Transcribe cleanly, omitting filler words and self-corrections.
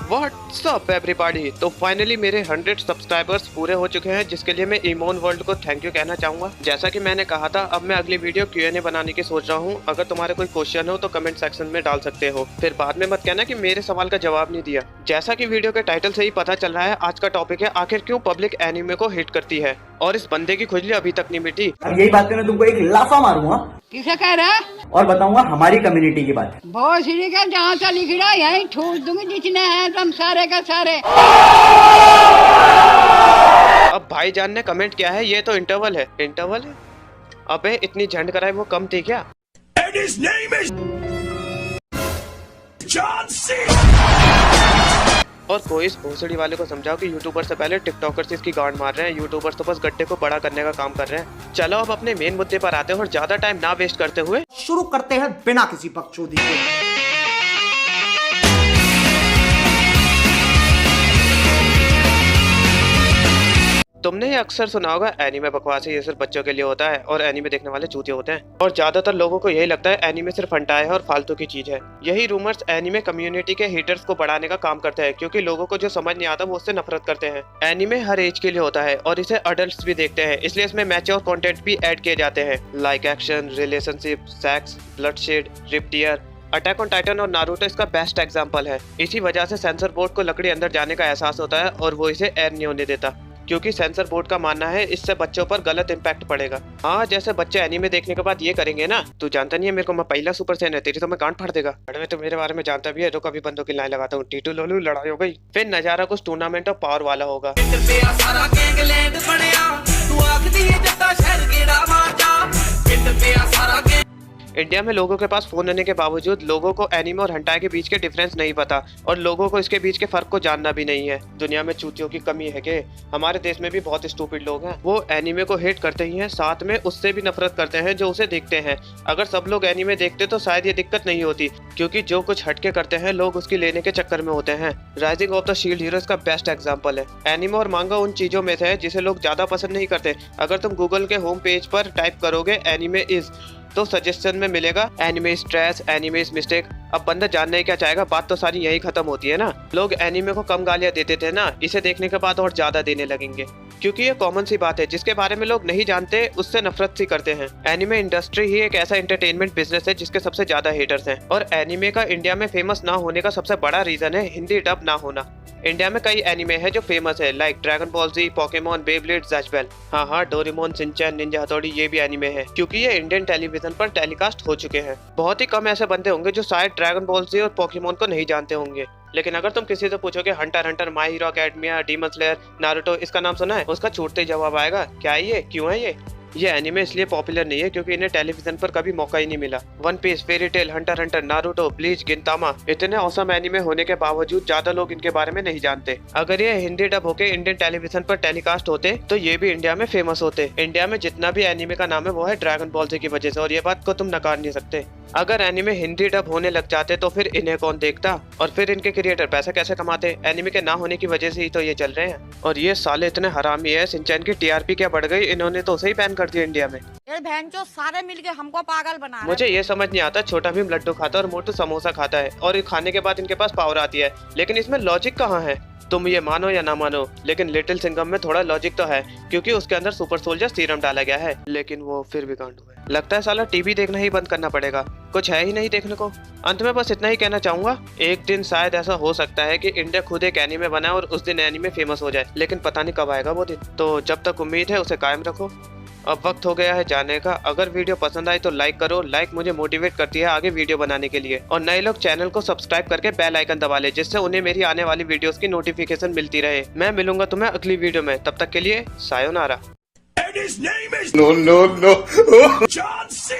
What's up everybody. तो finally मेरे 100 subscribers पूरे हो चुके हैं, जिसके लिए मैं इमोन वर्ल्ड को थैंक यू कहना चाहूंगा। जैसा कि मैंने कहा था, अब मैं अगली वीडियो Q&A बनाने की सोच रहा हूं। अगर तुम्हारे कोई क्वेश्चन हो तो कमेंट सेक्शन में डाल सकते हो, फिर बाद में मत कहना कि मेरे सवाल का जवाब नहीं दिया। जैसा कि वीडियो के टाइटल से ही पता चल रहा है, आज का टॉपिक है आखिर क्यों पब्लिक एनीमे को हिट करती है, और इस बंदे की खुजली अभी तक नहीं मिटी। अब यही बात करने तुमको एक लाफा मारूंगा। किसे कह रहा है? और बताऊंगा हमारी कम्युनिटी की बात। बहुत सीढ़ी का जहाँ से लिख रहा यही ठूस दूंगी, जितने हैं तुम सारे का सारे। अब भाईजान ने कमेंट किया है, ये तो इंटरवल है। इंटरवल है? अबे इतनी झंड कराए वो कम थी क्या? And his name is John C. और कोई इस भोसड़ी वाले को समझाओ कि यूट्यूबर से पहले टिकटॉकर्स इसकी गांड मार रहे हैं। यूट्यूबर्स तो बस गड्ढे को बड़ा करने का काम कर रहे हैं। चलो अब अपने मेन मुद्दे पर आते हैं और ज्यादा टाइम ना वेस्ट करते हुए शुरू करते हैं बिना किसी बकचोदी के। तुमने ये अक्सर सुना होगा, एनीमे बकवास है, ये सिर्फ बच्चों के लिए होता है और एनीमे देखने वाले चूतिए होते हैं। और ज्यादातर लोगों को यही लगता है एनीमे सिर्फ फंटा है और फालतू की चीज है। यही रूमर्स एनीमे कम्युनिटी के हेटर्स को बढ़ाने का काम करते हैं, क्योंकि लोगों को जो समझ नहीं आता वो उससे नफरत करते हैं। एनीमे हर एज के लिए होता है और इसे अडल्ट्स भी देखते हैं, इसलिए इसमें मैच्योर कंटेंट भी ऐड किए जाते हैं, like action, relationship, sex, bloodshed, rip tear. Attack on Titan और नारुतो इसका बेस्ट एग्जांपल है। इसी वजह से सेंसर बोर्ड को लकड़ी अंदर जाने का एहसास होता है और वो इसे एयर नहीं होने देता, क्योंकि सेंसर बोर्ड का मानना है इससे बच्चों पर गलत इम्पैक्ट पड़ेगा। हाँ, जैसे बच्चे एनीमे देखने के बाद ये करेंगे ना, तू जानता नहीं है मेरे को, मैं पहला सुपर सैन है, तेरी तो मैं गांड फाड़ देगा। में तो मेरे बारे में जानता भी है, तो कभी बंदों की लाइन लगाता हूँ, टीटू लोलू लड़ाई हो गई। फिर नजारा कुछ टूर्नामेंट और पावर वाला होगा। इंडिया में लोगों के पास फोन होने के बावजूद लोगों को एनीमे और हंटाई के बीच के डिफरेंस नहीं पता, और लोगों को इसके बीच के फर्क को जानना भी नहीं है। दुनिया में चूतियों की कमी है कि हमारे देश में भी बहुत स्टूपिड लोग हैं। वो एनीमे को हेट करते ही हैं, साथ में उससे भी नफरत करते हैं जो उसे देखते हैं। अगर सब लोग एनीमे देखते तो शायद ये दिक्कत नहीं होती, क्योंकि जो कुछ हटके करते हैं लोग उसकी लेने के चक्कर में होते हैं। Rising of the shield heroes का बेस्ट एग्जाम्पल है। एनीमे और मांगा उन चीजों में से है जिसे लोग ज्यादा पसंद नहीं करते। अगर तुम गूगल के होम पेज पर टाइप करोगे एनीमे इज, तो सजेशन में मिलेगा एनीमे स्ट्रेस, एनीमे मिस्टेक। अब बंदा जानना ही क्या चाहेगा, बात तो सारी यही खत्म होती है ना। लोग एनीमे को कम गालियां देते थे ना, इसे देखने के बाद और ज्यादा देने लगेंगे, क्योंकि ये कॉमन सी बात है जिसके बारे में लोग नहीं जानते, उससे नफरत सी करते हैं। एनीमे इंडस्ट्री ही एक ऐसा एंटरटेनमेंट बिजनेस है जिसके सबसे ज्यादा हेटर्स हैं, और एनीमे का इंडिया में फेमस ना होने का सबसे बड़ा रीजन है हिंदी डब ना होना। इंडिया में कई एनीमे है जो फेमस है, लाइक ड्रैगन बॉल जी, पोकेमोन, बेब्लेड, ज़ैचबेल। हाँ, डोरेमोन, शिनचैन, निंजा हथौड़ी, ये भी एनीमे है, क्योंकि ये इंडियन टेलीविजन पर टेलीकास्ट हो चुके हैं। बहुत ही कम ऐसे बंदे होंगे जो शायद ड्रैगन बॉल जी और पोकेमोन को नहीं जानते होंगे। लेकिन अगर तुम किसी से पूछोगे Hunter, My Hero Academia, Demon Slayer, Naruto, इसका नाम सुना है, उसका छूटते ही जवाब आएगा, क्या है ये, क्यों है ये एनीमे इसलिए पॉपुलर नहीं है क्योंकि इन्हें टेलीविजन पर कभी मौका ही नहीं मिला। One Piece, Fairy Tail, Hunter, Naruto, Bleach, Gintama, इतने औसम एनीमे होने के बावजूद ज्यादा लोग इनके बारे में नहीं जानते। अगर ये हिंदी डब होके इंडियन टेलीविजन पर टेलीकास्ट होते तो ये भी इंडिया में फेमस होते। इंडिया में जितना भी एनीमे का नाम है वो है ड्रैगन बॉल जी की वजह से, और ये बात को तुम नकार नहीं सकते। अगर एनीमे हिंदी डब होने लग जाते तो फिर इन्हें कौन देखता, और फिर इनके क्रिएटर पैसा कैसे कमाते? एनीमे के ना होने की वजह से ही तो ये चल रहे हैं। और ये साले इतने हरामी है, शिनचैन की टीआरपी क्या बढ़ गई, इन्होंने तो उसे ही बैन कर दिया इंडिया में। ये बहन जो सारे मिलके हमको पागल बना रहे हैं। मुझे ये समझ नहीं आता, छोटा भीम लड्डू खाता है और मोटू समोसा खाता है, और खाने के बाद इनके पास पावर आती है, लेकिन इसमें लॉजिक कहाँ है? तुम ये मानो या ना मानो, लेकिन लिटिल सिंघम में थोड़ा लॉजिक तो है, क्योंकि उसके अंदर सुपर सोल्जर सीरम डाला गया है, लेकिन वो फिर भी गांड हुआ है। लगता है साला टीवी देखना ही बंद करना पड़ेगा, कुछ है ही नहीं देखने को। अंत में बस इतना ही कहना चाहूंगा, एक दिन शायद ऐसा हो सकता है कि इंडिया खुद एक एनीमे बनाए और उस दिन एनीमे फेमस हो जाए, लेकिन पता नहीं कब आएगा वो दिन। तो जब तक उम्मीद है उसे कायम रखो। अब वक्त हो गया है जाने का। अगर वीडियो पसंद आई तो लाइक करो, लाइक मुझे मोटिवेट करती है आगे वीडियो बनाने के लिए, और नए लोग चैनल को सब्सक्राइब करके बेल आइकन दबा ले, जिससे उन्हें मेरी आने वाली वीडियोस की नोटिफिकेशन मिलती रहे। मैं मिलूंगा तुम्हें अगली वीडियो में, तब तक के लिए sayonara. And his name is No. John C.